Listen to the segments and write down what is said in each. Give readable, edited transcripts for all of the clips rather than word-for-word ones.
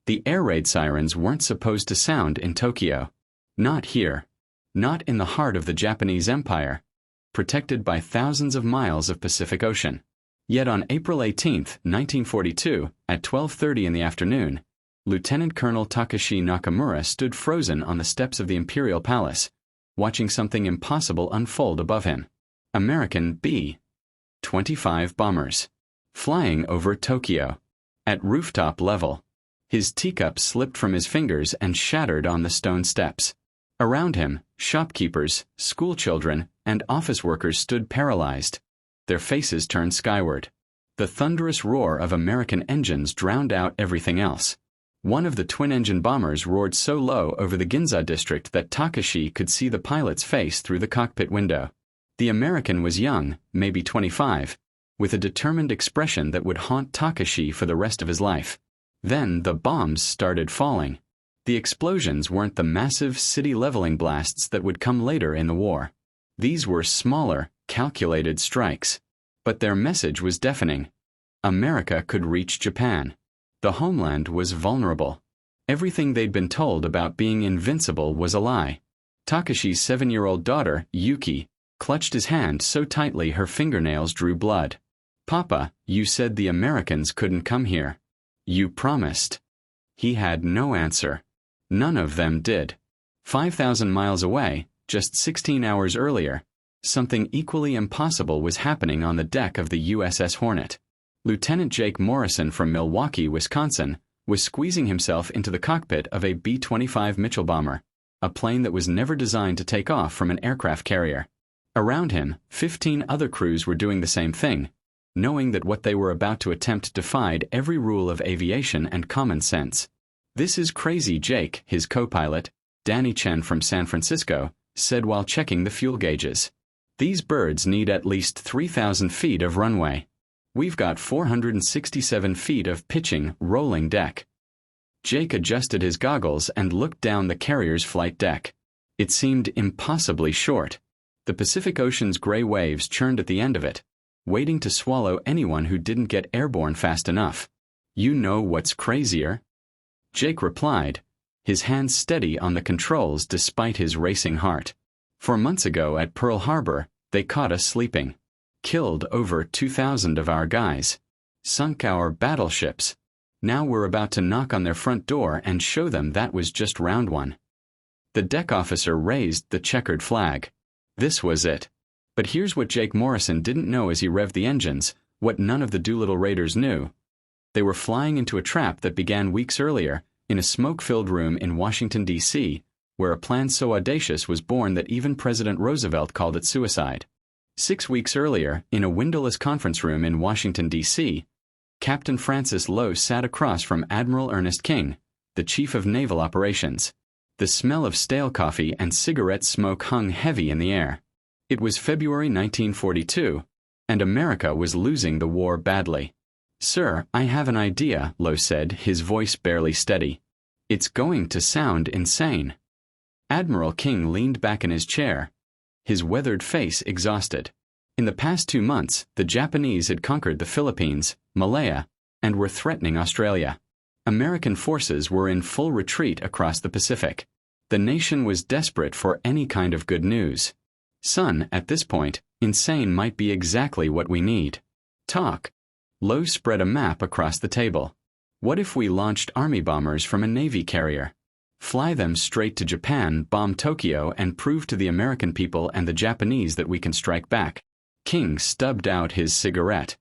The air raid sirens weren't supposed to sound in Tokyo. Not here. Not in the heart of the Japanese Empire, protected by thousands of miles of Pacific Ocean. Yet on April 18, 1942, at 12:30 in the afternoon, Lieutenant Colonel Takeshi Nakamura stood frozen on the steps of the Imperial Palace, watching something impossible unfold above him. American B-25 bombers, flying over Tokyo, at rooftop level. His teacup slipped from his fingers and shattered on the stone steps. Around him, shopkeepers, schoolchildren, and office workers stood paralyzed, their faces turned skyward. The thunderous roar of American engines drowned out everything else. One of the twin-engine bombers roared so low over the Ginza district that Takeshi could see the pilot's face through the cockpit window. The American was young, maybe 25, with a determined expression that would haunt Takeshi for the rest of his life. Then the bombs started falling. The explosions weren't the massive city-leveling blasts that would come later in the war. These were smaller, calculated strikes. But their message was deafening. America could reach Japan. The homeland was vulnerable. Everything they'd been told about being invincible was a lie. Takeshi's 7-year-old daughter, Yuki, clutched his hand so tightly her fingernails drew blood. "Papa, you said the Americans couldn't come here. You promised." He had no answer. None of them did. 5,000 miles away, just 16 hours earlier, something equally impossible was happening on the deck of the USS Hornet. Lieutenant Jake Morrison from Milwaukee, Wisconsin, was squeezing himself into the cockpit of a B-25 Mitchell bomber, a plane that was never designed to take off from an aircraft carrier. Around him, 15 other crews were doing the same thing, knowing that what they were about to attempt defied every rule of aviation and common sense. "This is crazy, Jake," his co-pilot, Danny Chen from San Francisco, said while checking the fuel gauges. "These birds need at least 3,000 feet of runway. We've got 467 feet of pitching, rolling deck." Jake adjusted his goggles and looked down the carrier's flight deck. It seemed impossibly short. The Pacific Ocean's gray waves churned at the end of it, waiting to swallow anyone who didn't get airborne fast enough. "You know what's crazier?" Jake replied, his hands steady on the controls despite his racing heart. "4 months ago at Pearl Harbor, they caught us sleeping. Killed over 2,000 of our guys. Sunk our battleships. Now we're about to knock on their front door and show them that was just round one." The deck officer raised the checkered flag. This was it. But here's what Jake Morrison didn't know as he revved the engines, what none of the Doolittle Raiders knew. They were flying into a trap that began weeks earlier, in a smoke-filled room in Washington, D.C., where a plan so audacious was born that even President Roosevelt called it suicide. 6 weeks earlier, in a windowless conference room in Washington, D.C., Captain Francis Lowe sat across from Admiral Ernest King, the Chief of Naval Operations. The smell of stale coffee and cigarette smoke hung heavy in the air. It was February 1942, and America was losing the war badly. "Sir, I have an idea," Lowe said, his voice barely steady. "It's going to sound insane." Admiral King leaned back in his chair, his weathered face exhausted. In the past 2 months, the Japanese had conquered the Philippines, Malaya, and were threatening Australia. American forces were in full retreat across the Pacific. The nation was desperate for any kind of good news. "Son, at this point, insane might be exactly what we need. Talk." Lowe spread a map across the table. "What if we launched army bombers from a Navy carrier? Fly them straight to Japan, bomb Tokyo, and prove to the American people and the Japanese that we can strike back." King stubbed out his cigarette.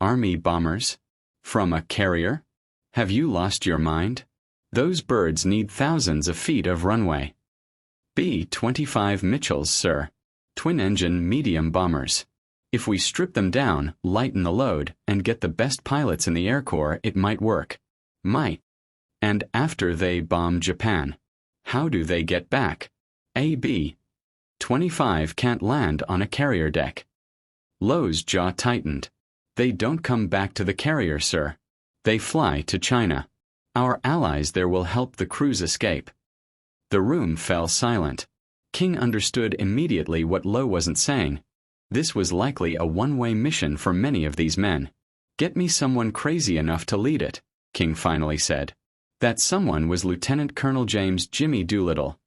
"Army bombers? From a carrier? Have you lost your mind? Those birds need thousands of feet of runway." "B-25 Mitchells, sir. Twin-engine medium bombers. If we strip them down, lighten the load, and get the best pilots in the Air Corps, it might work." "Might. And after they bomb Japan, how do they get back? B-25 can't land on a carrier deck." Lowe's jaw tightened. "They don't come back to the carrier, sir. They fly to China. Our allies there will help the crews escape." The room fell silent. King understood immediately what Lowe wasn't saying. This was likely a one-way mission for many of these men. "Get me someone crazy enough to lead it," King finally said. That someone was Lieutenant Colonel James "Jimmy" Doolittle,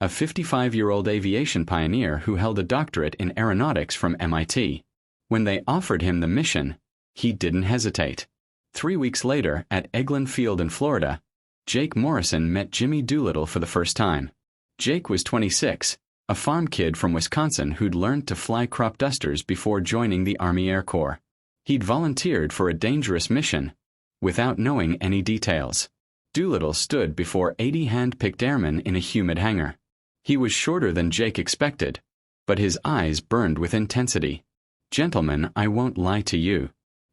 a 55-year-old aviation pioneer who held a doctorate in aeronautics from MIT. When they offered him the mission, he didn't hesitate. 3 weeks later, at Eglin Field in Florida, Jake Morrison met Jimmy Doolittle for the first time. Jake was 26, a farm kid from Wisconsin who'd learned to fly crop dusters before joining the Army Air Corps. He'd volunteered for a dangerous mission, without knowing any details. Doolittle stood before 80 hand-picked airmen in a humid hangar. He was shorter than Jake expected, but his eyes burned with intensity. "Gentlemen, I won't lie to you.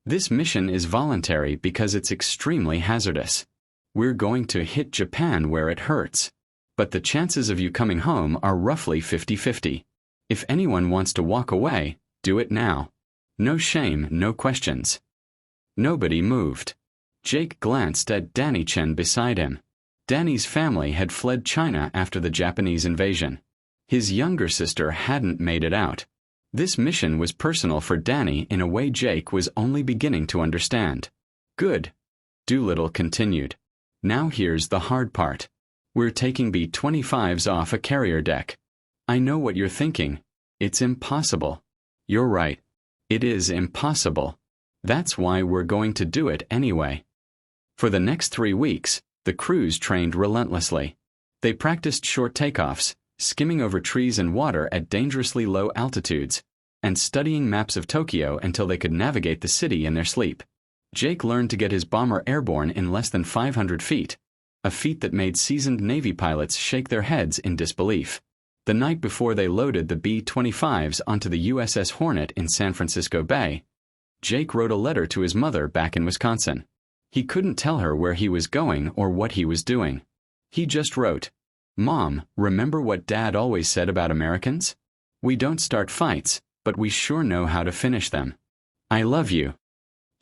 This mission is voluntary because it's extremely hazardous. We're going to hit Japan where it hurts. But the chances of you coming home are roughly 50-50. If anyone wants to walk away, do it now. No shame, no questions." Nobody moved. Jake glanced at Danny Chen beside him. Danny's family had fled China after the Japanese invasion. His younger sister hadn't made it out. This mission was personal for Danny in a way Jake was only beginning to understand. "Good," Doolittle continued. "Now here's the hard part. We're taking B-25s off a carrier deck. I know what you're thinking. It's impossible. You're right. It is impossible. That's why we're going to do it anyway." For the next 3 weeks, the crews trained relentlessly. They practiced short takeoffs, skimming over trees and water at dangerously low altitudes, and studying maps of Tokyo until they could navigate the city in their sleep. Jake learned to get his bomber airborne in less than 500 feet, a feat that made seasoned Navy pilots shake their heads in disbelief. The night before they loaded the B-25s onto the USS Hornet in San Francisco Bay, Jake wrote a letter to his mother back in Wisconsin. He couldn't tell her where he was going or what he was doing. He just wrote, "Mom, remember what Dad always said about Americans? We don't start fights, but we sure know how to finish them. I love you."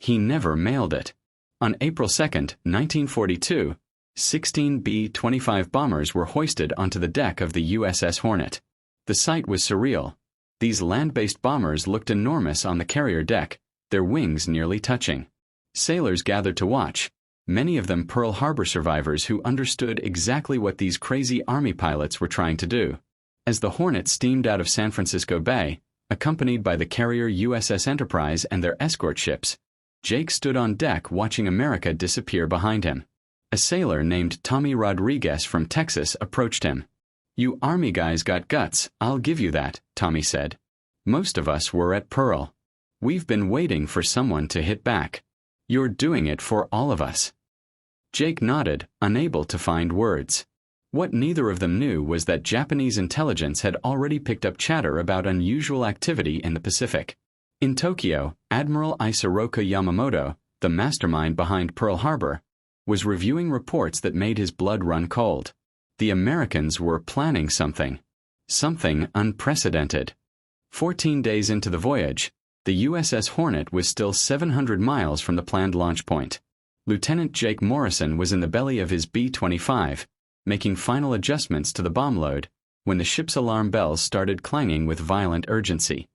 He never mailed it. On April 2, 1942, 16 B-25 bombers were hoisted onto the deck of the USS Hornet. The sight was surreal. These land-based bombers looked enormous on the carrier deck, their wings nearly touching. Sailors gathered to watch, many of them Pearl Harbor survivors who understood exactly what these crazy Army pilots were trying to do. As the Hornet steamed out of San Francisco Bay, accompanied by the carrier USS Enterprise and their escort ships, Jake stood on deck watching America disappear behind him. A sailor named Tommy Rodriguez from Texas approached him. "You Army guys got guts, I'll give you that," Tommy said. "Most of us were at Pearl. We've been waiting for someone to hit back. You're doing it for all of us." Jake nodded, unable to find words. What neither of them knew was that Japanese intelligence had already picked up chatter about unusual activity in the Pacific. In Tokyo, Admiral Isoroka Yamamoto, the mastermind behind Pearl Harbor, was reviewing reports that made his blood run cold. The Americans were planning something unprecedented. 14 days into the voyage, the USS Hornet was still 700 miles from the planned launch point. Lieutenant Jake Morrison was in the belly of his B-25, making final adjustments to the bomb load, when the ship's alarm bells started clanging with violent urgency.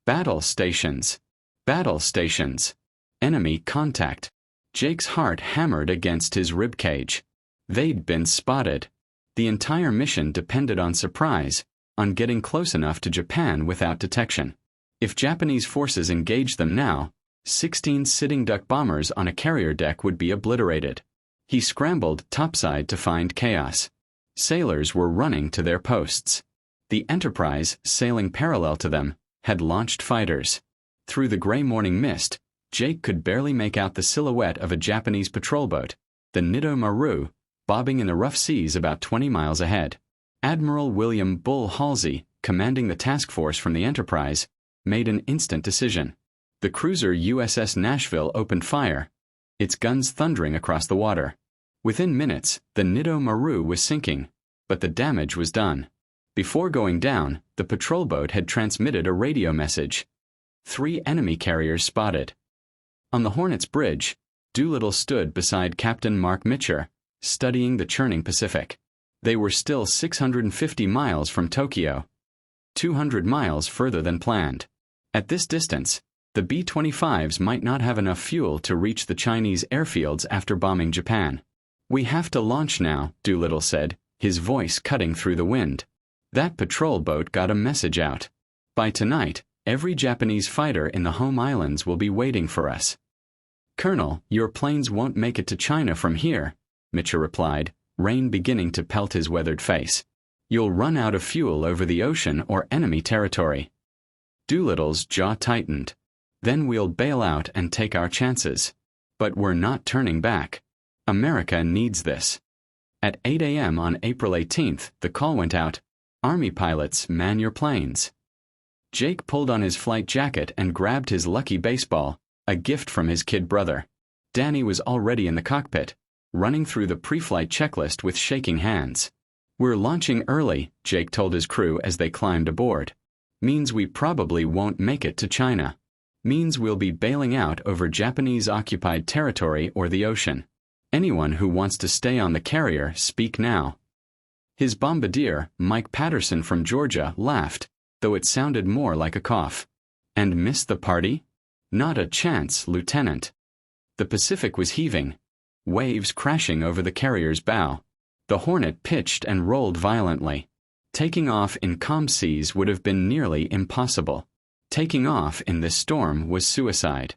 Battle stations! Battle stations! Enemy contact! Jake's heart hammered against his ribcage. They'd been spotted. The entire mission depended on surprise, on getting close enough to Japan without detection. If Japanese forces engaged them now, 16 sitting duck bombers on a carrier deck would be obliterated. He scrambled topside to find chaos. Sailors were running to their posts. The Enterprise, sailing parallel to them, had launched fighters. Through the gray morning mist, Jake could barely make out the silhouette of a Japanese patrol boat, the Nido Maru, bobbing in the rough seas about 20 miles ahead. Admiral William Bull Halsey, commanding the task force from the Enterprise, made an instant decision. The cruiser USS Nashville opened fire, its guns thundering across the water. Within minutes, the Nido Maru was sinking, but the damage was done. Before going down, the patrol boat had transmitted a radio message. 3 enemy carriers spotted. On the Hornet's bridge, Doolittle stood beside Captain Mark Mitcher, studying the churning Pacific. They were still 650 miles from Tokyo, 200 miles further than planned. At this distance, the B-25s might not have enough fuel to reach the Chinese airfields after bombing Japan. "We have to launch now," Doolittle said, his voice cutting through the wind. "That patrol boat got a message out. By tonight, every Japanese fighter in the home islands will be waiting for us." "Colonel, your planes won't make it to China from here," Mitchell replied, rain beginning to pelt his weathered face. "You'll run out of fuel over the ocean or enemy territory." Doolittle's jaw tightened. "Then we'll bail out and take our chances. But we're not turning back. America needs this." At 8 a.m. on April 18th, the call went out, "Army pilots, man your planes." Jake pulled on his flight jacket and grabbed his lucky baseball, a gift from his kid brother. Danny was already in the cockpit, running through the pre-flight checklist with shaking hands. "We're launching early," Jake told his crew as they climbed aboard. "Means we probably won't make it to China. Means we'll be bailing out over Japanese-occupied territory or the ocean. Anyone who wants to stay on the carrier, speak now." His bombardier, Mike Patterson from Georgia, laughed, though it sounded more like a cough. "And miss the party? Not a chance, Lieutenant." The Pacific was heaving, waves crashing over the carrier's bow. The Hornet pitched and rolled violently. Taking off in calm seas would have been nearly impossible. Taking off in this storm was suicide.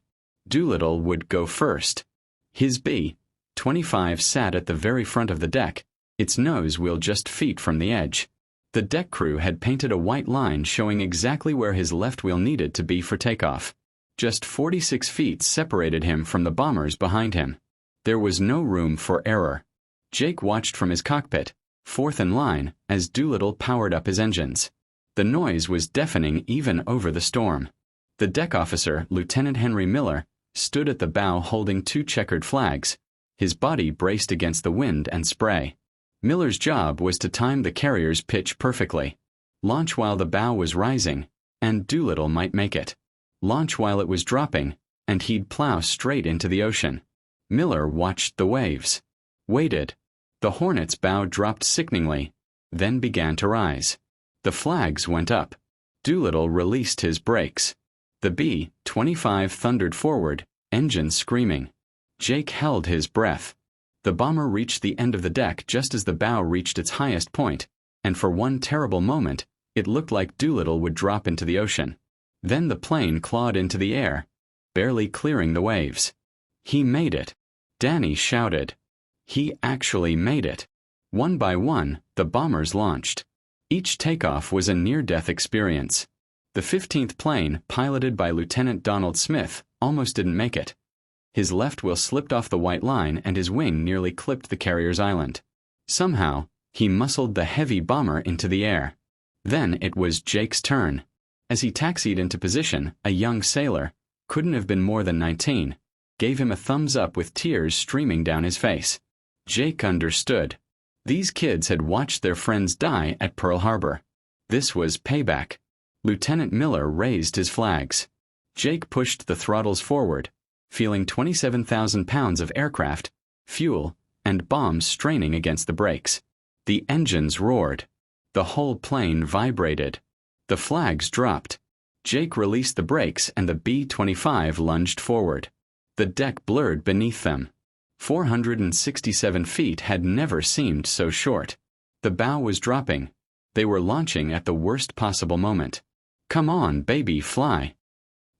Doolittle would go first. His B-25 sat at the very front of the deck, its nose wheel just feet from the edge. The deck crew had painted a white line showing exactly where his left wheel needed to be for takeoff. Just 46 feet separated him from the bombers behind him. There was no room for error. Jake watched from his cockpit, fourth in line, as Doolittle powered up his engines. The noise was deafening even over the storm. The deck officer, Lieutenant Henry Miller, stood at the bow holding two checkered flags, his body braced against the wind and spray. Miller's job was to time the carrier's pitch perfectly. Launch while the bow was rising, and Doolittle might make it. Launch while it was dropping, and he'd plow straight into the ocean. Miller watched the waves. Waited. The Hornet's bow dropped sickeningly, then began to rise. The flags went up. Doolittle released his brakes. The B-25 thundered forward, engine screaming. Jake held his breath. The bomber reached the end of the deck just as the bow reached its highest point, and for one terrible moment, it looked like Doolittle would drop into the ocean. Then the plane clawed into the air, barely clearing the waves. He made it. Danny shouted. He actually made it. One by one, the bombers launched. Each takeoff was a near-death experience. The 15th plane, piloted by Lieutenant Donald Smith, almost didn't make it. His left wheel slipped off the white line and his wing nearly clipped the carrier's island. Somehow, he muscled the heavy bomber into the air. Then it was Jake's turn. As he taxied into position, a young sailor, couldn't have been more than 19, gave him a thumbs up with tears streaming down his face. Jake understood. These kids had watched their friends die at Pearl Harbor. This was payback. Lieutenant Miller raised his flags. Jake pushed the throttles forward, feeling 27,000 pounds of aircraft, fuel, and bombs straining against the brakes. The engines roared. The whole plane vibrated. The flags dropped. Jake released the brakes and the B-25 lunged forward. The deck blurred beneath them. 467 feet had never seemed so short. The bow was dropping. They were launching at the worst possible moment. "Come on, baby, fly."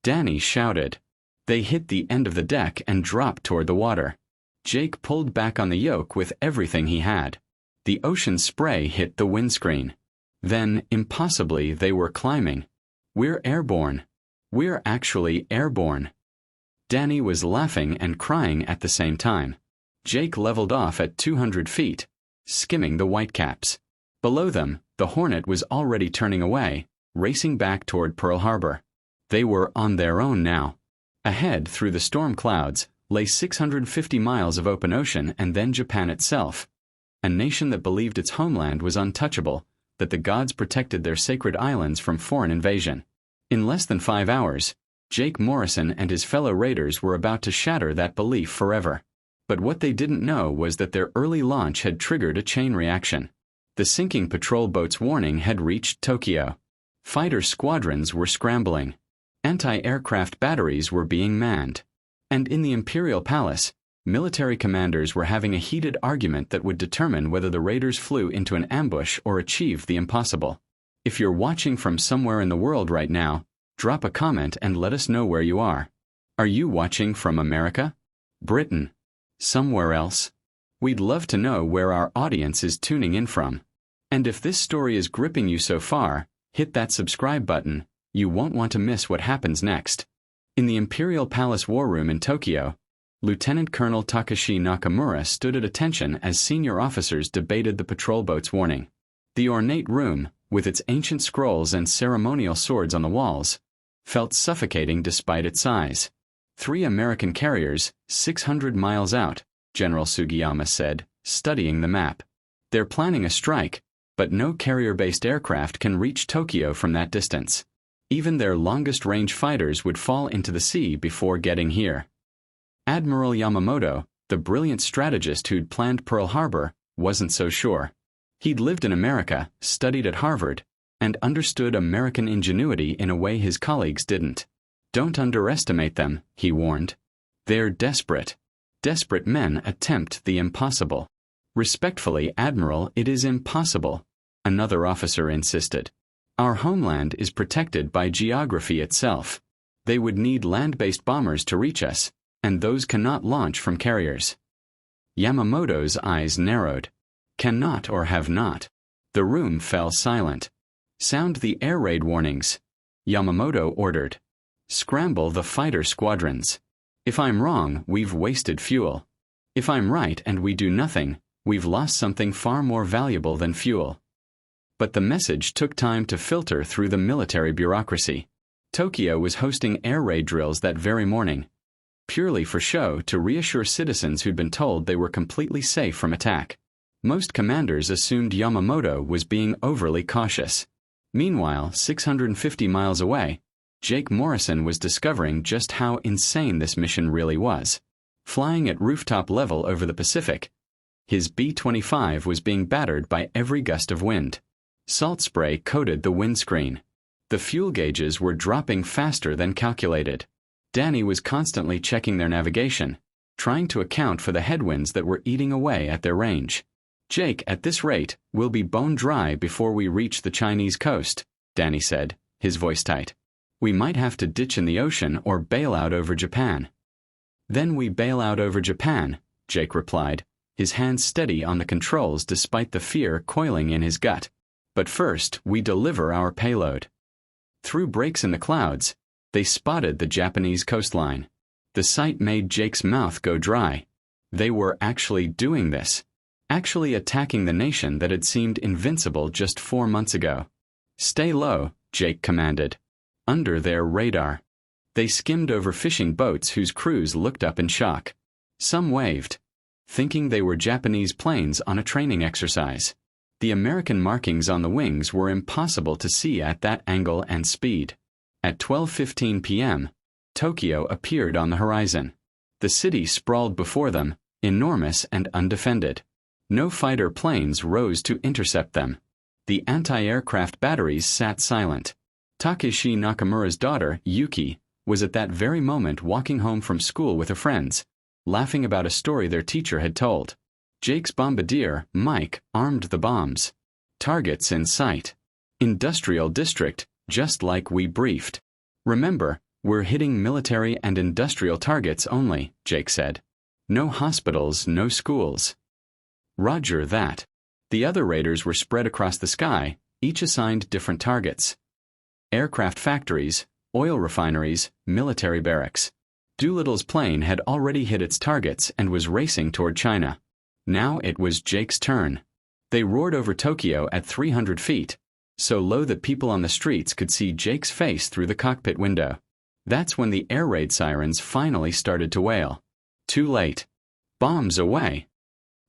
Danny shouted. They hit the end of the deck and dropped toward the water. Jake pulled back on the yoke with everything he had. The ocean spray hit the windscreen. Then, impossibly, they were climbing. "We're airborne. We're actually airborne." Danny was laughing and crying at the same time. Jake leveled off at 200 feet, skimming the whitecaps. Below them, the Hornet was already turning away, racing back toward Pearl Harbor. They were on their own now. Ahead, through the storm clouds, lay 650 miles of open ocean and then Japan itself. A nation that believed its homeland was untouchable, that the gods protected their sacred islands from foreign invasion. In less than 5 hours, Jake Morrison and his fellow raiders were about to shatter that belief forever. But what they didn't know was that their early launch had triggered a chain reaction. The sinking patrol boat's warning had reached Tokyo. Fighter squadrons were scrambling. Anti-aircraft batteries were being manned. And in the Imperial Palace, Military commanders were having a heated argument that would determine whether the raiders flew into an ambush or achieved the impossible. If you're watching from somewhere in the world right now, drop a comment and let us know where you are. Are you watching from America? Britain? Somewhere else? We'd love to know where our audience is tuning in from. And if this story is gripping you so far, hit that subscribe button. You won't want to miss what happens next. In the Imperial Palace War Room in Tokyo, Lieutenant Colonel Takeshi Nakamura stood at attention as senior officers debated the patrol boat's warning. The ornate room, with its ancient scrolls and ceremonial swords on the walls, felt suffocating despite its size. 3 American carriers, 600 miles out, General Sugiyama said, studying the map. They're planning a strike, but no carrier-based aircraft can reach Tokyo from that distance. Even their longest-range fighters would fall into the sea before getting here. Admiral Yamamoto, the brilliant strategist who'd planned Pearl Harbor, wasn't so sure. He'd lived in America, studied at Harvard, and understood American ingenuity in a way his colleagues didn't. Don't underestimate them, he warned. They're desperate. Desperate men attempt the impossible. Respectfully, Admiral, it is impossible, another officer insisted. Our homeland is protected by geography itself. They would need land-based bombers to reach us, and those cannot launch from carriers. Yamamoto's eyes narrowed. Cannot or have not. The room fell silent. Sound the air raid warnings, Yamamoto ordered. Scramble the fighter squadrons. If I'm wrong, we've wasted fuel. If I'm right and we do nothing, we've lost something far more valuable than fuel. But the message took time to filter through the military bureaucracy. Tokyo was hosting air raid drills that very morning, purely for show to reassure citizens who'd been told they were completely safe from attack. Most commanders assumed Yamamoto was being overly cautious. Meanwhile, 650 miles away, Jake Morrison was discovering just how insane this mission really was. Flying at rooftop level over the Pacific, his B-25 was being battered by every gust of wind. Salt spray coated the windscreen. The fuel gauges were dropping faster than calculated. Danny was constantly checking their navigation, trying to account for the headwinds that were eating away at their range. Jake, at this rate, we'll be bone dry before we reach the Chinese coast, Danny said, his voice tight. We might have to ditch in the ocean or bail out over Japan. Then we bail out over Japan, Jake replied, his hands steady on the controls despite the fear coiling in his gut. But first, we deliver our payload. Through breaks in the clouds, they spotted the Japanese coastline. The sight made Jake's mouth go dry. They were actually doing this. Actually attacking the nation that had seemed invincible just 4 months ago. Stay low, Jake commanded. Under their radar. They skimmed over fishing boats whose crews looked up in shock. Some waved, thinking they were Japanese planes on a training exercise. The American markings on the wings were impossible to see at that angle and speed. At 12:15 p.m., Tokyo appeared on the horizon. The city sprawled before them, enormous and undefended. No fighter planes rose to intercept them. The anti-aircraft batteries sat silent. Takeshi Nakamura's daughter, Yuki, was at that very moment walking home from school with her friends, laughing about a story their teacher had told. Jake's bombardier, Mike, armed the bombs. Targets in sight. Industrial district, just like we briefed. Remember, we're hitting military and industrial targets only, Jake said. No hospitals, no schools. Roger that. The other raiders were spread across the sky, each assigned different targets. Aircraft factories, oil refineries, military barracks. Doolittle's plane had already hit its targets and was racing toward China. Now it was Jake's turn. They roared over Tokyo at 300 feet, so low that people on the streets could see Jake's face through the cockpit window. That's when the air raid sirens finally started to wail. Too late. Bombs away.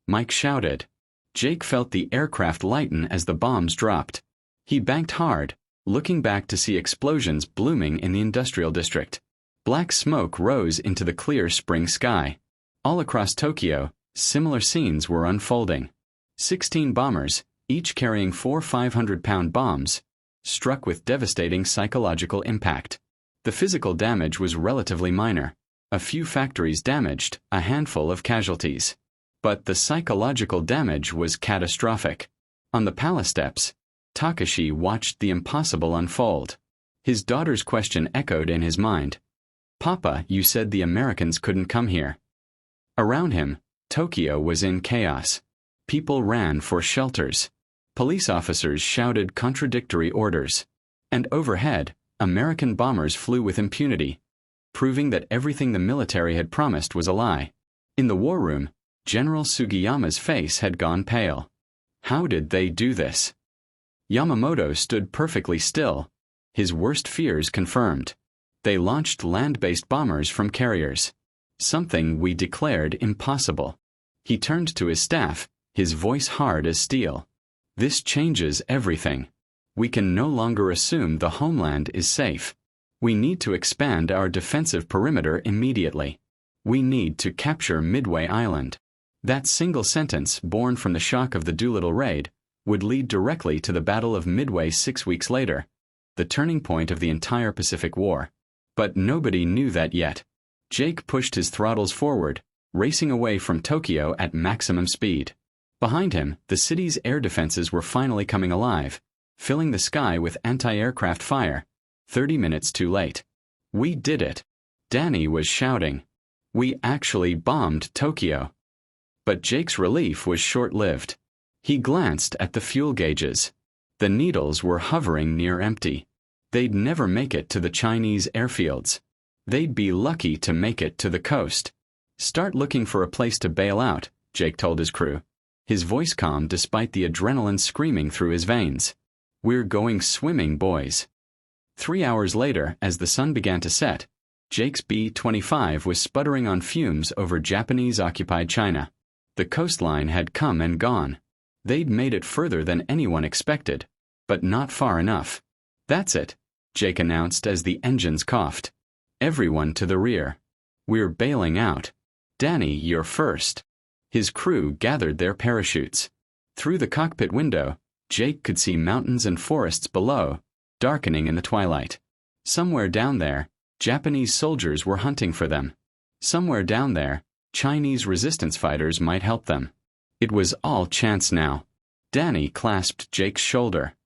Mike shouted. Jake felt the aircraft lighten as the bombs dropped. He banked hard, looking back to see explosions blooming in the industrial district. Black smoke rose into the clear spring sky. All across Tokyo, similar scenes were unfolding. 16 bombers, each carrying 4 500-pound bombs, struck with devastating psychological impact. The physical damage was relatively minor. A few factories damaged, a handful of casualties. But the psychological damage was catastrophic. On the palace steps, Takeshi watched the impossible unfold. His daughter's question echoed in his mind. "Papa, you said the Americans couldn't come here." Around him, Tokyo was in chaos. People ran for shelters. Police officers shouted contradictory orders. And overhead, American bombers flew with impunity, proving that everything the military had promised was a lie. In the war room, General Sugiyama's face had gone pale. How did they do this? Yamamoto stood perfectly still, his worst fears confirmed. They launched land-based bombers from carriers. Something we declared impossible. He turned to his staff, his voice hard as steel. This changes everything. We can no longer assume the homeland is safe. We need to expand our defensive perimeter immediately. We need to capture Midway Island. That single sentence, born from the shock of the Doolittle Raid, would lead directly to the Battle of Midway 6 weeks later, the turning point of the entire Pacific War. But nobody knew that yet. Jake pushed his throttles forward, racing away from Tokyo at maximum speed. Behind him, the city's air defenses were finally coming alive, filling the sky with anti-aircraft fire. 30 minutes too late. "We did it," Danny was shouting. "We actually bombed Tokyo." But Jake's relief was short-lived. He glanced at the fuel gauges. The needles were hovering near empty. They'd never make it to the Chinese airfields. They'd be lucky to make it to the coast. "Start looking for a place to bail out," Jake told his crew, his voice calm despite the adrenaline screaming through his veins. "We're going swimming, boys." 3 hours later, as the sun began to set, Jake's B-25 was sputtering on fumes over Japanese-occupied China. The coastline had come and gone. They'd made it further than anyone expected, but not far enough. "That's it," Jake announced as the engines coughed. "Everyone to the rear. We're bailing out. Danny, you're first." His crew gathered their parachutes. Through the cockpit window, Jake could see mountains and forests below, darkening in the twilight. Somewhere down there, Japanese soldiers were hunting for them. Somewhere down there, Chinese resistance fighters might help them. It was all chance now. Danny clasped Jake's shoulder.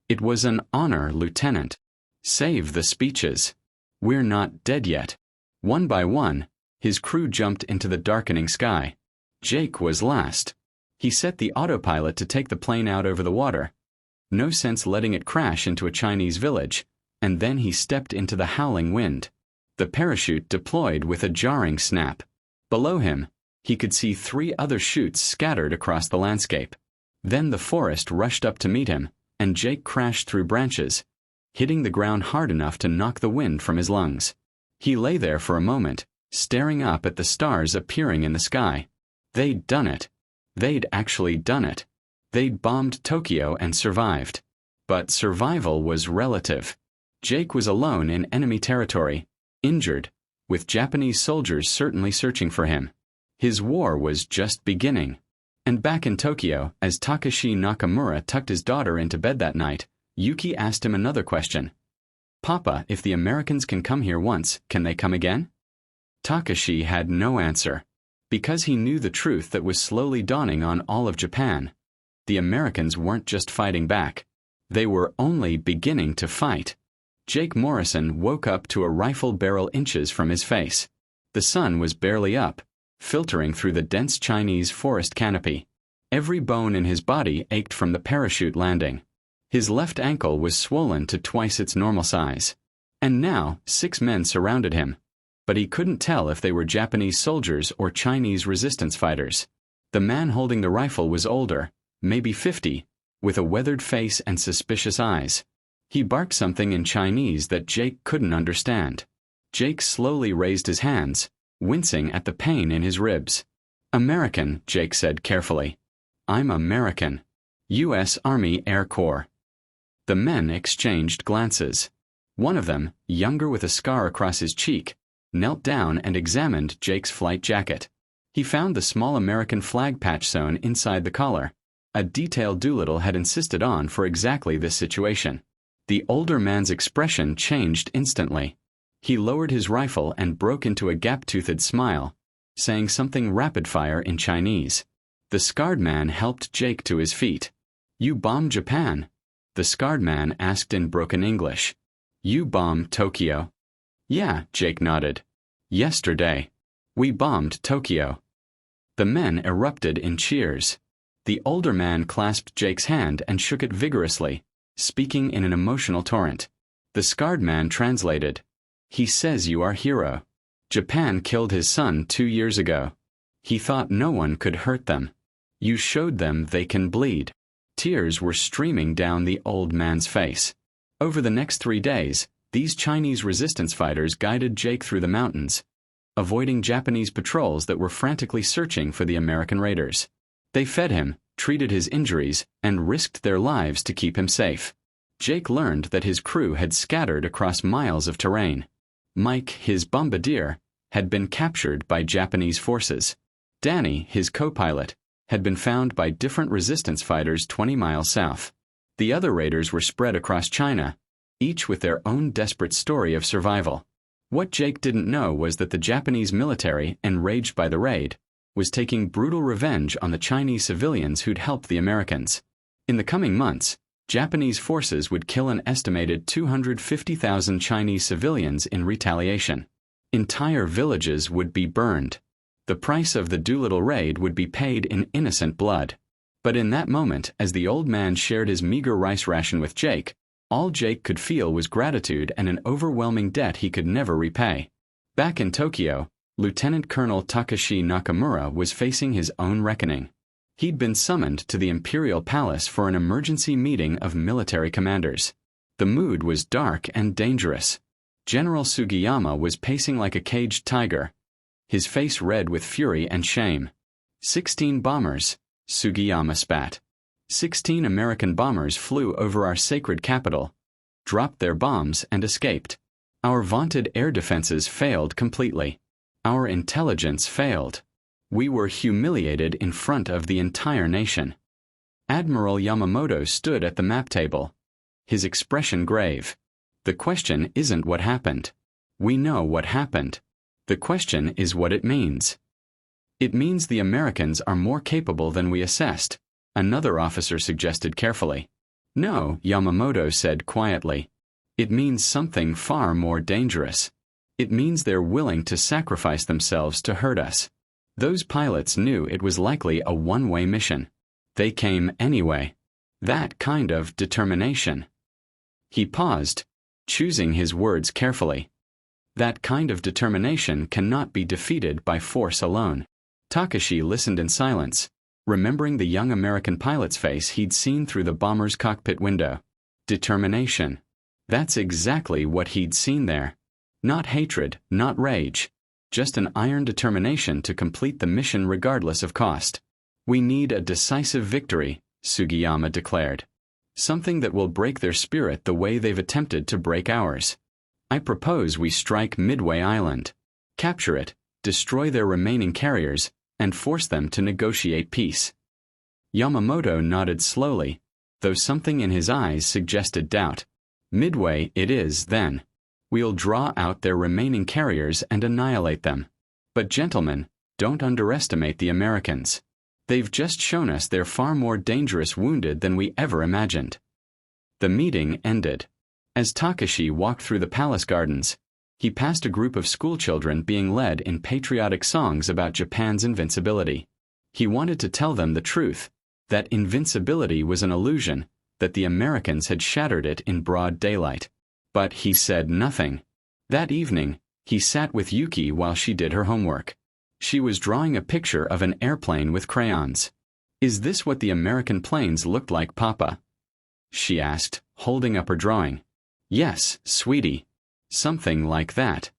"It was an honor, Lieutenant. Save the speeches. We're not dead yet." One by one, his crew jumped into the darkening sky. Jake was last. He set the autopilot to take the plane out over the water. No sense letting it crash into a Chinese village, and then he stepped into the howling wind. The parachute deployed with a jarring snap. Below him, he could see 3 other chutes scattered across the landscape. Then the forest rushed up to meet him, and Jake crashed through branches, hitting the ground hard enough to knock the wind from his lungs. He lay there for a moment, staring up at the stars appearing in the sky. They'd done it. They'd actually done it. They'd bombed Tokyo and survived. But survival was relative. Jake was alone in enemy territory, injured, with Japanese soldiers certainly searching for him. His war was just beginning. And back in Tokyo, as Takeshi Nakamura tucked his daughter into bed that night, Yuki asked him another question. "Papa, if the Americans can come here once, can they come again?" Takeshi had no answer, because he knew the truth that was slowly dawning on all of Japan. The Americans weren't just fighting back. They were only beginning to fight. Jake Morrison woke up to a rifle barrel inches from his face. The sun was barely up, filtering through the dense Chinese forest canopy. Every bone in his body ached from the parachute landing. His left ankle was swollen to twice its normal size. And now, 6 men surrounded him. But he couldn't tell if they were Japanese soldiers or Chinese resistance fighters. The man holding the rifle was older, maybe 50, with a weathered face and suspicious eyes. He barked something in Chinese that Jake couldn't understand. Jake slowly raised his hands, wincing at the pain in his ribs. "American," Jake said carefully. "I'm American. U.S. Army Air Corps." The men exchanged glances. One of them, younger with a scar across his cheek, knelt down and examined Jake's flight jacket. He found the small American flag patch sewn inside the collar, a detail Doolittle had insisted on for exactly this situation. The older man's expression changed instantly. He lowered his rifle and broke into a gap-toothed smile, saying something rapid-fire in Chinese. The scarred man helped Jake to his feet. "You bombed Japan?" the scarred man asked in broken English. "You bombed Tokyo?" "Yeah," Jake nodded. "Yesterday. We bombed Tokyo." The men erupted in cheers. The older man clasped Jake's hand and shook it vigorously, speaking in an emotional torrent. The scarred man translated. "He says you are hero. Japan killed his son 2 years ago. He thought no one could hurt them. You showed them they can bleed." Tears were streaming down the old man's face. Over the next 3 days, these Chinese resistance fighters guided Jake through the mountains, avoiding Japanese patrols that were frantically searching for the American raiders. They fed him, treated his injuries, and risked their lives to keep him safe. Jake learned that his crew had scattered across miles of terrain. Mike, his bombardier, had been captured by Japanese forces. Danny, his co-pilot, had been found by different resistance fighters 20 miles south. The other raiders were spread across China, each with their own desperate story of survival. What Jake didn't know was that the Japanese military, enraged by the raid, was taking brutal revenge on the Chinese civilians who'd helped the Americans. In the coming months, Japanese forces would kill an estimated 250,000 Chinese civilians in retaliation. Entire villages would be burned. The price of the Doolittle Raid would be paid in innocent blood. But in that moment, as the old man shared his meager rice ration with Jake, all Jake could feel was gratitude and an overwhelming debt he could never repay. Back in Tokyo, Lieutenant Colonel Takeshi Nakamura was facing his own reckoning. He'd been summoned to the Imperial Palace for an emergency meeting of military commanders. The mood was dark and dangerous. General Sugiyama was pacing like a caged tiger, his face red with fury and shame. 16 bombers, Sugiyama spat. 16 American bombers flew over our sacred capital, dropped their bombs and escaped. Our vaunted air defenses failed completely. Our intelligence failed. We were humiliated in front of the entire nation. Admiral Yamamoto stood at the map table, his expression grave. The question isn't what happened. We know what happened. The question is what it means. It means the Americans are more capable than we assessed, another officer suggested carefully. No, Yamamoto said quietly. It means something far more dangerous. It means they're willing to sacrifice themselves to hurt us. Those pilots knew it was likely a one-way mission. They came anyway. That kind of determination. He paused, choosing his words carefully. That kind of determination cannot be defeated by force alone. Takeshi listened in silence, remembering the young American pilot's face he'd seen through the bomber's cockpit window. Determination. That's exactly what he'd seen there. Not hatred, not rage. Just an iron determination to complete the mission regardless of cost. "We need a decisive victory," Sugiyama declared. "Something that will break their spirit the way they've attempted to break ours. I propose we strike Midway Island, capture it, destroy their remaining carriers, and force them to negotiate peace." Yamamoto nodded slowly, though something in his eyes suggested doubt. "Midway it is, then. We'll draw out their remaining carriers and annihilate them. But gentlemen, don't underestimate the Americans. They've just shown us they're far more dangerous wounded than we ever imagined." The meeting ended. As Takeshi walked through the palace gardens, he passed a group of schoolchildren being led in patriotic songs about Japan's invincibility. He wanted to tell them the truth, that invincibility was an illusion, that the Americans had shattered it in broad daylight. But he said nothing. That evening, he sat with Yuki while she did her homework. She was drawing a picture of an airplane with crayons. "Is this what the American planes looked like, Papa?" she asked, holding up her drawing. "Yes, sweetie. Something like that.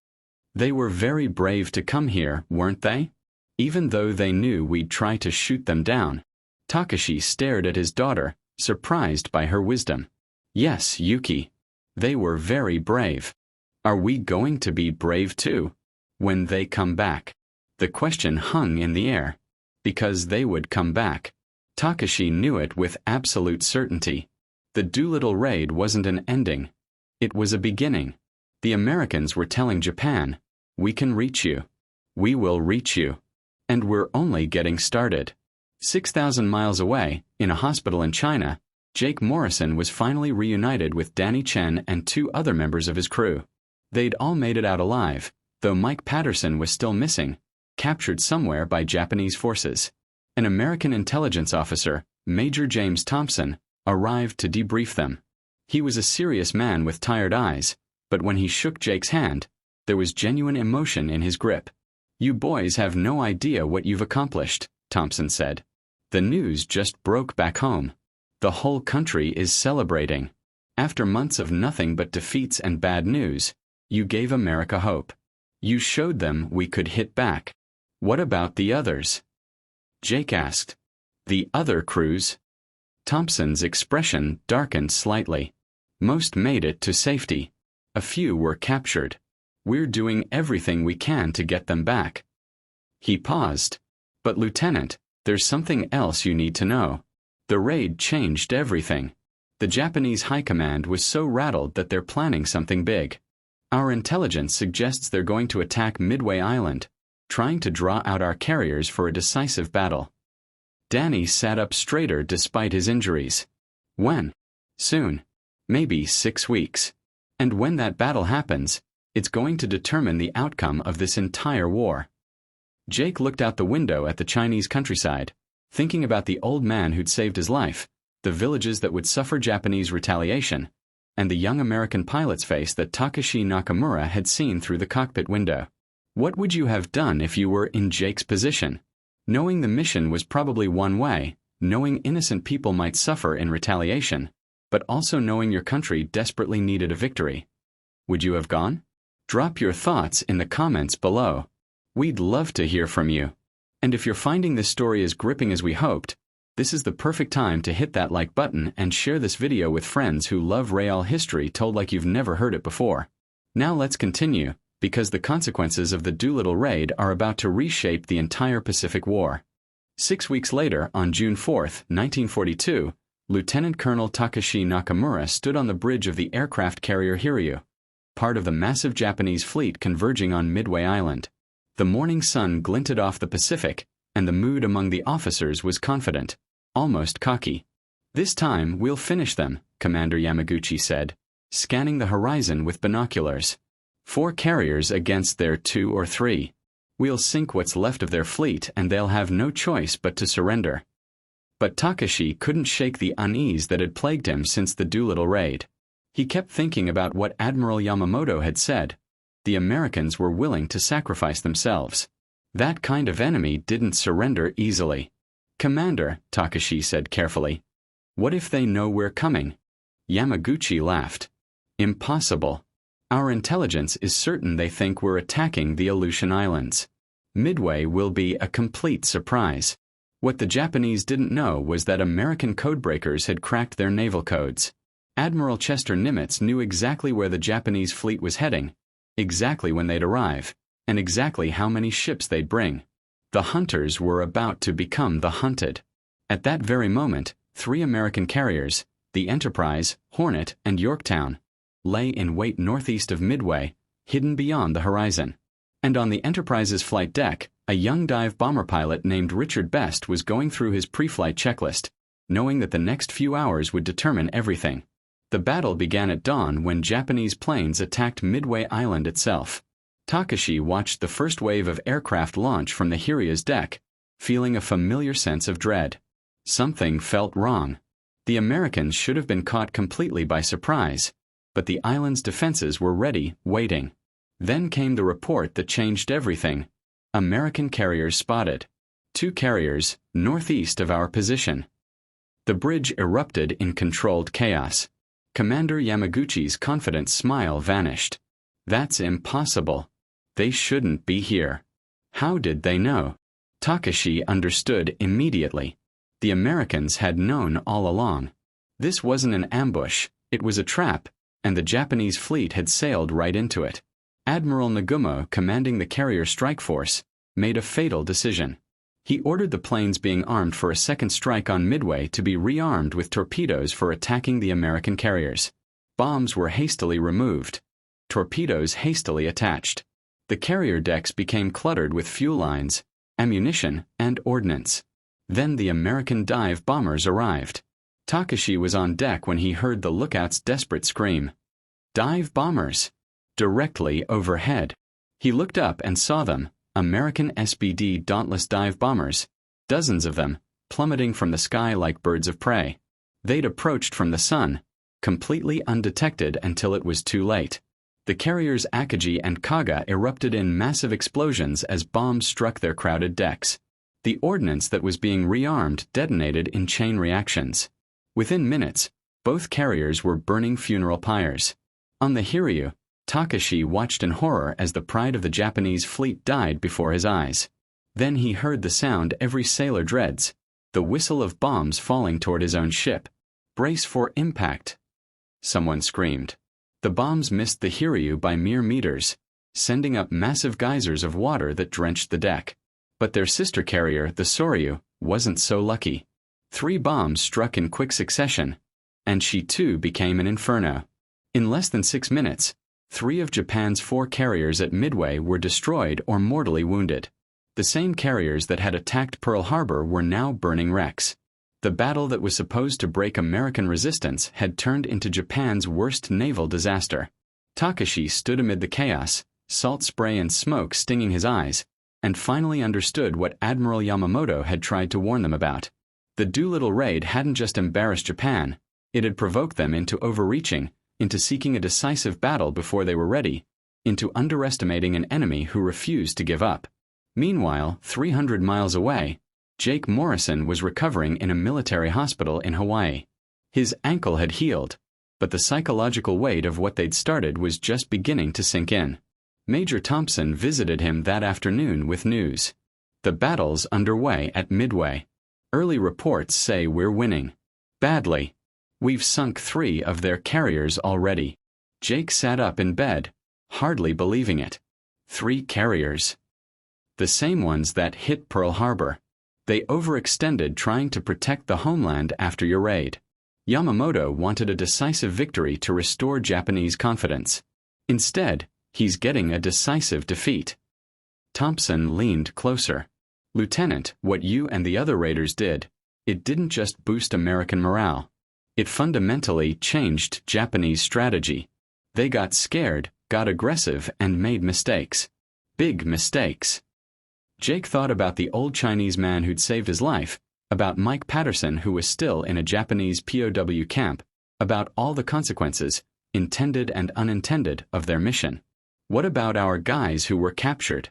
They were very brave to come here, weren't they? Even though they knew we'd try to shoot them down." Takeshi stared at his daughter, surprised by her wisdom. "Yes, Yuki. They were very brave. Are we going to be brave too, when they come back?" The question hung in the air. Because they would come back. Takeshi knew it with absolute certainty. The Doolittle Raid wasn't an ending. It was a beginning. The Americans were telling Japan, "We can reach you. We will reach you. And we're only getting started." 6,000 miles away, in a hospital in China, Jake Morrison was finally reunited with Danny Chen and 2 other members of his crew. They'd all made it out alive, though Mike Patterson was still missing, captured somewhere by Japanese forces. An American intelligence officer, Major James Thompson, arrived to debrief them. He was a serious man with tired eyes, but when he shook Jake's hand, there was genuine emotion in his grip. "You boys have no idea what you've accomplished," Thompson said. "The news just broke back home. The whole country is celebrating. After months of nothing but defeats and bad news, you gave America hope. You showed them we could hit back. What about the others?" Jake asked. "The other crews?" Thompson's expression darkened slightly. "Most made it to safety. A few were captured. We're doing everything we can to get them back." He paused. "But Lieutenant, there's something else you need to know. The raid changed everything. The Japanese high command was so rattled that they're planning something big. Our intelligence suggests they're going to attack Midway Island, trying to draw out our carriers for a decisive battle." Danny sat up straighter despite his injuries. "When?" "Soon. Maybe 6 weeks. And when that battle happens, it's going to determine the outcome of this entire war." Jake looked out the window at the Chinese countryside, thinking about the old man who'd saved his life, the villages that would suffer Japanese retaliation, and the young American pilot's face that Takeshi Nakamura had seen through the cockpit window. What would you have done if you were in Jake's position? Knowing the mission was probably one way, knowing innocent people might suffer in retaliation, but also knowing your country desperately needed a victory. Would you have gone? Drop your thoughts in the comments below. We'd love to hear from you. And if you're finding this story as gripping as we hoped, this is the perfect time to hit that like button and share this video with friends who love real history told like you've never heard it before. Now let's continue, because the consequences of the Doolittle Raid are about to reshape the entire Pacific War. 6 weeks later, on June 4, 1942, Lieutenant Colonel Takeshi Nakamura stood on the bridge of the aircraft carrier Hiryu, part of the massive Japanese fleet converging on Midway Island. The morning sun glinted off the Pacific, and the mood among the officers was confident, almost cocky. "This time we'll finish them," Commander Yamaguchi said, scanning the horizon with binoculars. 4 carriers against their 2 or 3. We'll sink what's left of their fleet and they'll have no choice but to surrender. But Takeshi couldn't shake the unease that had plagued him since the Doolittle Raid. He kept thinking about what Admiral Yamamoto had said. The Americans were willing to sacrifice themselves. That kind of enemy didn't surrender easily. "Commander," Takeshi said carefully, "what if they know we're coming?" Yamaguchi laughed. "Impossible. Our intelligence is certain they think we're attacking the Aleutian Islands. Midway will be a complete surprise." What the Japanese didn't know was that American codebreakers had cracked their naval codes. Admiral Chester Nimitz knew exactly where the Japanese fleet was heading, exactly when they'd arrive, and exactly how many ships they'd bring. The hunters were about to become the hunted. At that very moment, 3 American carriers, the Enterprise, Hornet, and Yorktown, lay in wait northeast of Midway, hidden beyond the horizon. And on the Enterprise's flight deck, a young dive bomber pilot named Richard Best was going through his pre-flight checklist, knowing that the next few hours would determine everything. The battle began at dawn when Japanese planes attacked Midway Island itself. Takeshi watched the first wave of aircraft launch from the Hiryu's deck, feeling a familiar sense of dread. Something felt wrong. The Americans should have been caught completely by surprise, but the island's defenses were ready, waiting. Then came the report that changed everything. American carriers spotted. 2 carriers, northeast of our position. The bridge erupted in controlled chaos. Commander Yamaguchi's confident smile vanished. "That's impossible. They shouldn't be here." How did they know? Takeshi understood immediately. The Americans had known all along. This wasn't an ambush, it was a trap, and the Japanese fleet had sailed right into it. Admiral Nagumo, commanding the carrier strike force, made a fatal decision. He ordered the planes being armed for a second strike on Midway to be rearmed with torpedoes for attacking the American carriers. Bombs were hastily removed. torpedoes hastily attached. The carrier decks became cluttered with fuel lines, ammunition, and ordnance. Then the American dive bombers arrived. Takeshi was on deck when he heard the lookout's desperate scream. Dive bombers! Directly overhead. He looked up and saw them, American SBD Dauntless dive bombers, dozens of them, plummeting from the sky like birds of prey. They'd approached from the sun, completely undetected until it was too late. The carriers Akagi and Kaga erupted in massive explosions as bombs struck their crowded decks. The ordnance that was being rearmed detonated in chain reactions. Within minutes, both carriers were burning funeral pyres. On the Hiryu, Takeshi watched in horror as the pride of the Japanese fleet died before his eyes. Then he heard the sound every sailor dreads, the whistle of bombs falling toward his own ship. "Brace for impact," someone screamed. The bombs missed the Hiryu by mere meters, sending up massive geysers of water that drenched the deck. But their sister carrier, the Soryu, wasn't so lucky. 3 bombs struck in quick succession, and she too became an inferno. In less than 6 minutes, 3 of Japan's 4 carriers at Midway were destroyed or mortally wounded. The same carriers that had attacked Pearl Harbor were now burning wrecks. The battle that was supposed to break American resistance had turned into Japan's worst naval disaster. Takeshi stood amid the chaos, salt spray and smoke stinging his eyes, and finally understood what Admiral Yamamoto had tried to warn them about. The Doolittle Raid hadn't just embarrassed Japan, it had provoked them into overreaching, into seeking a decisive battle before they were ready, into underestimating an enemy who refused to give up. Meanwhile, 300 miles away, Jake Morrison was recovering in a military hospital in Hawaii. His ankle had healed, but the psychological weight of what they'd started was just beginning to sink in. Major Thompson visited him that afternoon with news. The battle's underway at Midway. Early reports say we're winning. Badly. We've sunk 3 of their carriers already. Jake sat up in bed, hardly believing it. 3 carriers. The same ones that hit Pearl Harbor. They overextended trying to protect the homeland after your raid. Yamamoto wanted a decisive victory to restore Japanese confidence. Instead, he's getting a decisive defeat. Thompson leaned closer. "Lieutenant, what you and the other raiders did, it didn't just boost American morale. It fundamentally changed Japanese strategy. They got scared, got aggressive, and made mistakes. Big mistakes." Jake thought about the old Chinese man who'd saved his life, about Mike Patterson who was still in a Japanese POW camp, about all the consequences, intended and unintended, of their mission. What about our guys who were captured?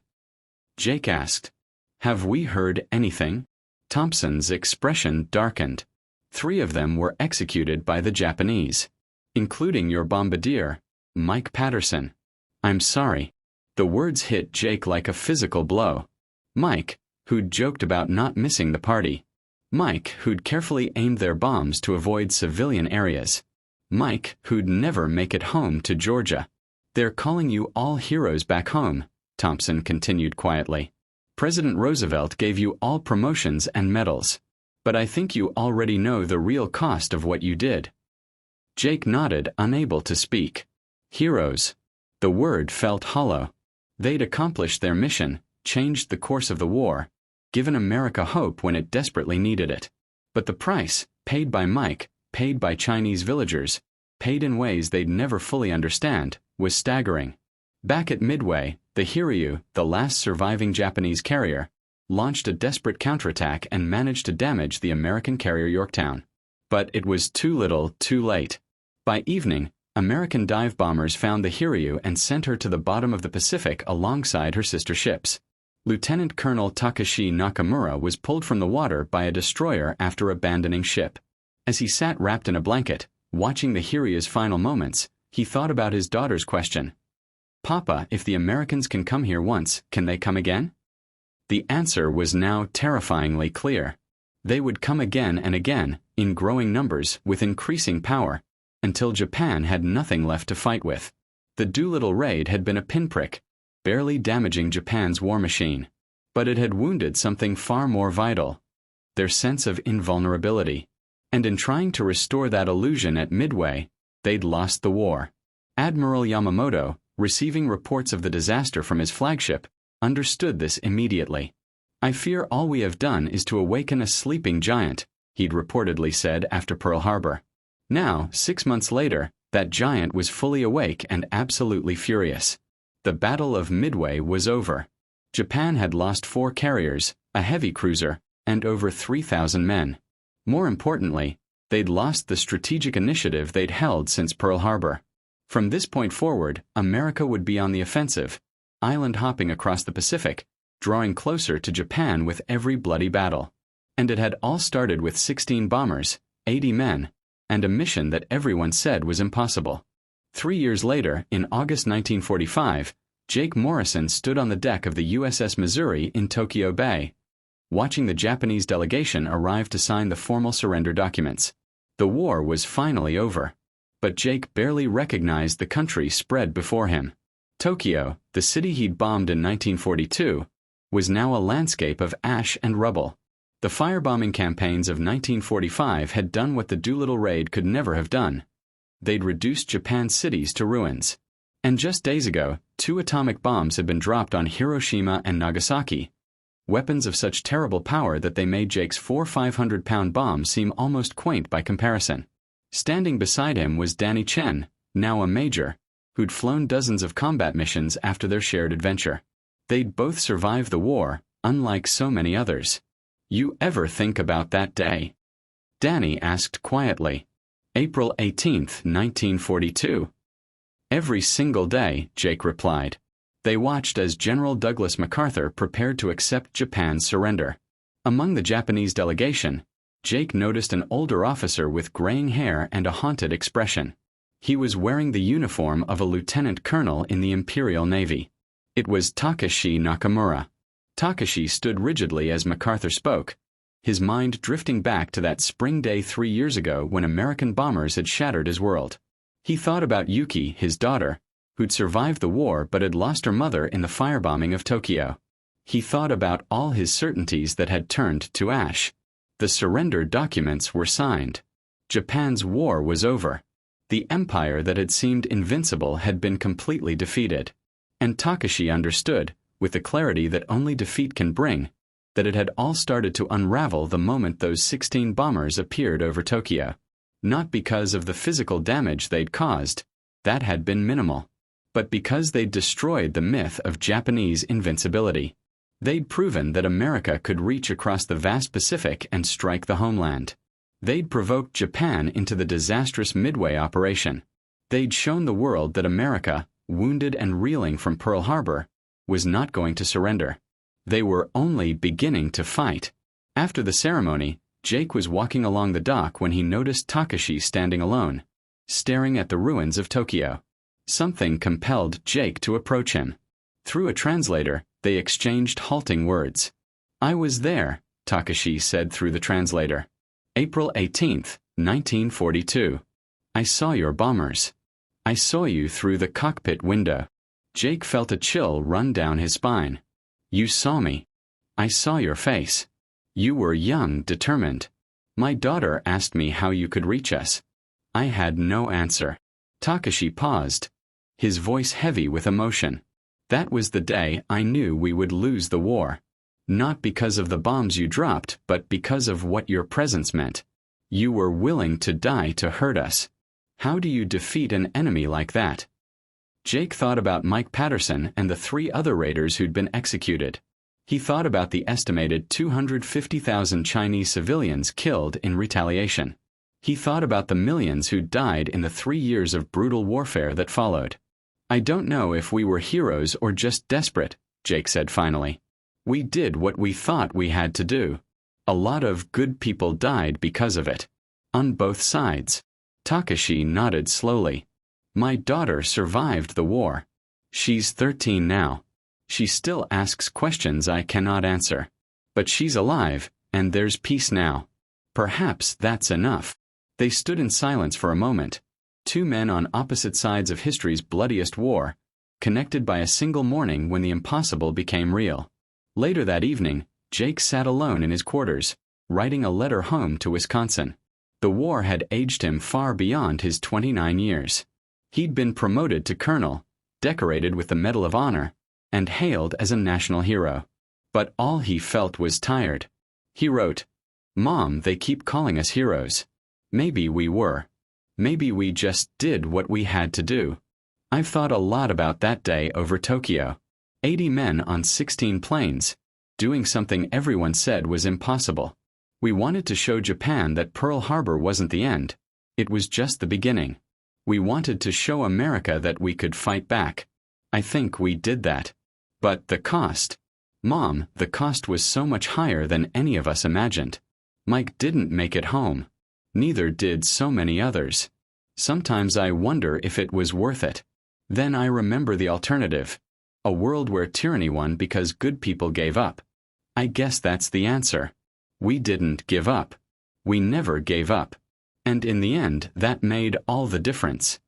Jake asked. Have we heard anything? Thompson's expression darkened. 3 of them were executed by the Japanese, including your bombardier, Mike Patterson. I'm sorry. The words hit Jake like a physical blow. Mike, who'd joked about not missing the party. Mike, who'd carefully aimed their bombs to avoid civilian areas. Mike, who'd never make it home to Georgia. They're calling you all heroes back home, Thompson continued quietly. President Roosevelt gave you all promotions and medals. But I think you already know the real cost of what you did. Jake nodded, unable to speak. Heroes. The word felt hollow. They'd accomplished their mission, changed the course of the war, given America hope when it desperately needed it. But the price, paid by Mike, paid by Chinese villagers, paid in ways they'd never fully understand, was staggering. Back at Midway, the Hiryu, the last surviving Japanese carrier, launched a desperate counterattack and managed to damage the American carrier Yorktown. But it was too little, too late. By evening, American dive bombers found the Hiryu and sent her to the bottom of the Pacific alongside her sister ships. Lieutenant Colonel Takeshi Nakamura was pulled from the water by a destroyer after abandoning ship. As he sat wrapped in a blanket, watching the Hiryu's final moments, he thought about his daughter's question. Papa, if the Americans can come here once, can they come again? The answer was now terrifyingly clear. They would come again and again, in growing numbers, with increasing power, until Japan had nothing left to fight with. The Doolittle Raid had been a pinprick, barely damaging Japan's war machine. But it had wounded something far more vital, their sense of invulnerability. And in trying to restore that illusion at Midway, they'd lost the war. Admiral Yamamoto, receiving reports of the disaster from his flagship, understood this immediately. "I fear all we have done is to awaken a sleeping giant," he'd reportedly said after Pearl Harbor. Now, 6 months later, that giant was fully awake and absolutely furious. The Battle of Midway was over. Japan had lost 4 carriers, a heavy cruiser, and over 3,000 men. More importantly, they'd lost the strategic initiative they'd held since Pearl Harbor. From this point forward, America would be on the offensive, island hopping across the Pacific, drawing closer to Japan with every bloody battle. And it had all started with 16 bombers, 80 men, and a mission that everyone said was impossible. 3 years later, in August 1945, Jake Morrison stood on the deck of the USS Missouri in Tokyo Bay, watching the Japanese delegation arrive to sign the formal surrender documents. The war was finally over. But Jake barely recognized the country spread before him. Tokyo, the city he'd bombed in 1942, was now a landscape of ash and rubble. The firebombing campaigns of 1945 had done what the Doolittle Raid could never have done. They'd reduced Japan's cities to ruins. And just days ago, 2 atomic bombs had been dropped on Hiroshima and Nagasaki, weapons of such terrible power that they made Jake's 4 500-pound bombs seem almost quaint by comparison. Standing beside him was Danny Chen, now a major, who'd flown dozens of combat missions after their shared adventure. They'd both survived the war, unlike so many others. "You ever think about that day?" Danny asked quietly. "April 18, 1942. "Every single day," Jake replied. They watched as General Douglas MacArthur prepared to accept Japan's surrender. Among the Japanese delegation, Jake noticed an older officer with graying hair and a haunted expression. He was wearing the uniform of a lieutenant colonel in the Imperial Navy. It was Takeshi Nakamura. Takeshi stood rigidly as MacArthur spoke, his mind drifting back to that spring day 3 years ago when American bombers had shattered his world. He thought about Yuki, his daughter, who'd survived the war but had lost her mother in the firebombing of Tokyo. He thought about all his certainties that had turned to ash. The surrender documents were signed. Japan's war was over. The empire that had seemed invincible had been completely defeated. And Takeshi understood, with the clarity that only defeat can bring, that it had all started to unravel the moment those 16 bombers appeared over Tokyo. Not because of the physical damage they'd caused, that had been minimal, but because they'd destroyed the myth of Japanese invincibility. They'd proven that America could reach across the vast Pacific and strike the homeland. They'd provoked Japan into the disastrous Midway operation. They'd shown the world that America, wounded and reeling from Pearl Harbor, was not going to surrender. They were only beginning to fight. After the ceremony, Jake was walking along the dock when he noticed Takeshi standing alone, staring at the ruins of Tokyo. Something compelled Jake to approach him. Through a translator, they exchanged halting words. "I was there," Takeshi said through the translator. "April 18, 1942. I saw your bombers. I saw you through the cockpit window." Jake felt a chill run down his spine. "You saw me. I saw your face. You were young, determined. My daughter asked me how you could reach us. I had no answer." Takeshi paused, his voice heavy with emotion. "That was the day I knew we would lose the war. Not because of the bombs you dropped, but because of what your presence meant. You were willing to die to hurt us. How do you defeat an enemy like that?" Jake thought about Mike Patterson and the 3 other raiders who'd been executed. He thought about the estimated 250,000 Chinese civilians killed in retaliation. He thought about the millions who died in the 3 years of brutal warfare that followed. "I don't know if we were heroes or just desperate," Jake said finally. "We did what we thought we had to do. A lot of good people died because of it. On both sides." Takeshi nodded slowly. "My daughter survived the war. She's 13 now. She still asks questions I cannot answer. But she's alive, and there's peace now. Perhaps that's enough." They stood in silence for a moment, 2 men on opposite sides of history's bloodiest war, connected by a single morning when the impossible became real. Later that evening, Jake sat alone in his quarters, writing a letter home to Wisconsin. The war had aged him far beyond his 29 years. He'd been promoted to colonel, decorated with the Medal of Honor, and hailed as a national hero. But all he felt was tired. He wrote, "Mom, they keep calling us heroes. Maybe we were. Maybe we just did what we had to do." I've thought a lot about that day over Tokyo. 80 men on 16 planes, doing something everyone said was impossible. We wanted to show Japan that Pearl Harbor wasn't the end. It was just the beginning. We wanted to show America that we could fight back. I think we did that. But the cost. Mom, the cost was so much higher than any of us imagined. Mike didn't make it home. Neither did so many others. Sometimes I wonder if it was worth it. Then I remember the alternative. A world where tyranny won because good people gave up. I guess that's the answer. We didn't give up. We never gave up. And in the end, that made all the difference.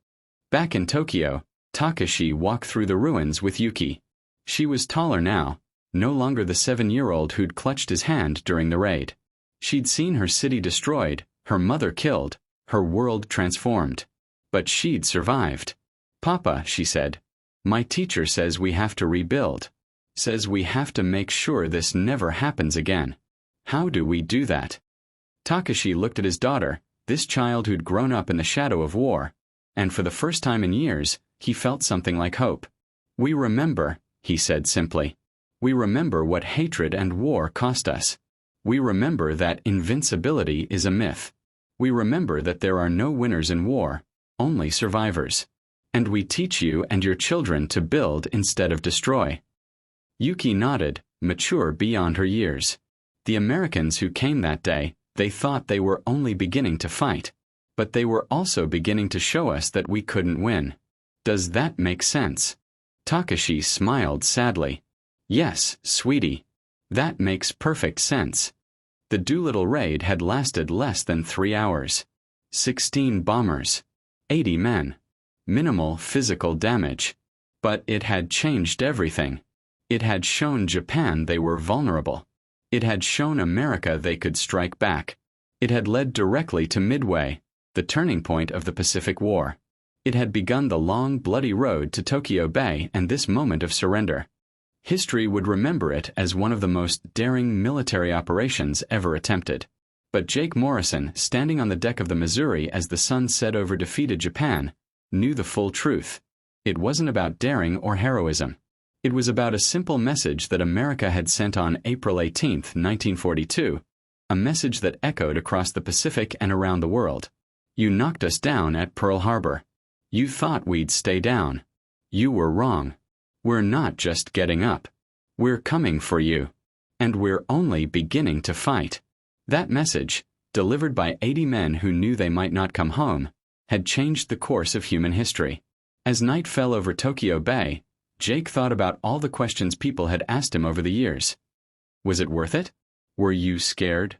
Back in Tokyo, Takeshi walked through the ruins with Yuki. She was taller now, no longer the 7-year-old who'd clutched his hand during the raid. She'd seen her city destroyed, her mother killed, her world transformed. But she'd survived. "Papa," she said, "my teacher says we have to rebuild. Says we have to make sure this never happens again. How do we do that?" Takeshi looked at his daughter, this child who'd grown up in the shadow of war, and for the first time in years, he felt something like hope. "We remember," he said simply. "We remember what hatred and war cost us. We remember that invincibility is a myth. We remember that there are no winners in war, only survivors. And we teach you and your children to build instead of destroy." Yuki nodded, mature beyond her years. The Americans who came that day, they thought they were only beginning to fight. But they were also beginning to show us that we couldn't win. Does that make sense? Takeshi smiled sadly. "Yes, sweetie. That makes perfect sense." The Doolittle Raid had lasted less than 3 hours. 16 bombers. 80 men. Minimal physical damage. But it had changed everything. It had shown Japan they were vulnerable. It had shown America they could strike back. It had led directly to Midway, the turning point of the Pacific War. It had begun the long, bloody road to Tokyo Bay and this moment of surrender. History would remember it as one of the most daring military operations ever attempted. But Jake Morrison, standing on the deck of the Missouri as the sun set over defeated Japan, knew the full truth. It wasn't about daring or heroism. It was about a simple message that America had sent on April 18, 1942, a message that echoed across the Pacific and around the world. "You knocked us down at Pearl Harbor. You thought we'd stay down. You were wrong. We're not just getting up. We're coming for you. And we're only beginning to fight." That message, delivered by 80 men who knew they might not come home, had changed the course of human history. As night fell over Tokyo Bay, Jake thought about all the questions people had asked him over the years. Was it worth it? Were you scared?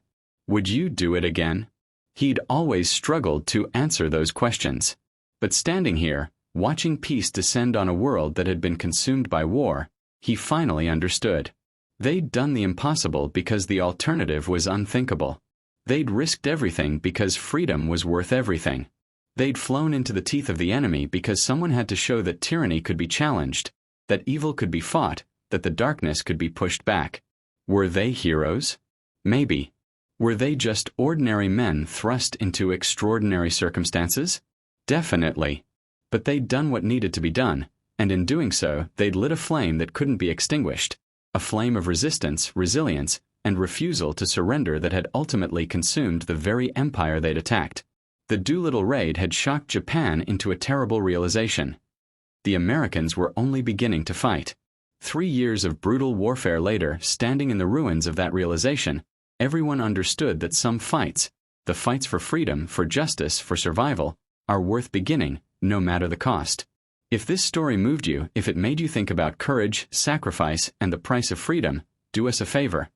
Would you do it again? He'd always struggled to answer those questions. But standing here, watching peace descend on a world that had been consumed by war, he finally understood. They'd done the impossible because the alternative was unthinkable. They'd risked everything because freedom was worth everything. They'd flown into the teeth of the enemy because someone had to show that tyranny could be challenged, that evil could be fought, that the darkness could be pushed back. Were they heroes? Maybe. Were they just ordinary men thrust into extraordinary circumstances? Definitely. But they'd done what needed to be done, and in doing so, they'd lit a flame that couldn't be extinguished, a flame of resistance, resilience, and refusal to surrender that had ultimately consumed the very empire they'd attacked. The Doolittle Raid had shocked Japan into a terrible realization. The Americans were only beginning to fight. 3 years of brutal warfare later, standing in the ruins of that realization, everyone understood that some fights, the fights for freedom, for justice, for survival, are worth beginning, no matter the cost. If this story moved you, if it made you think about courage, sacrifice, and the price of freedom, do us a favor.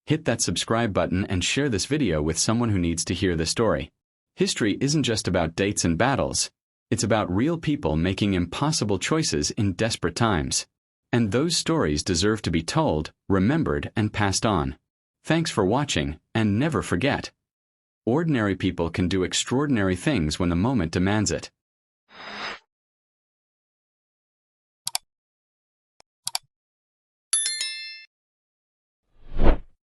Hit that subscribe button and share this video with someone who needs to hear the story. History isn't just about dates and battles. It's about real people making impossible choices in desperate times. And those stories deserve to be told, remembered, and passed on. Thanks for watching, and never forget. Ordinary people can do extraordinary things when the moment demands it.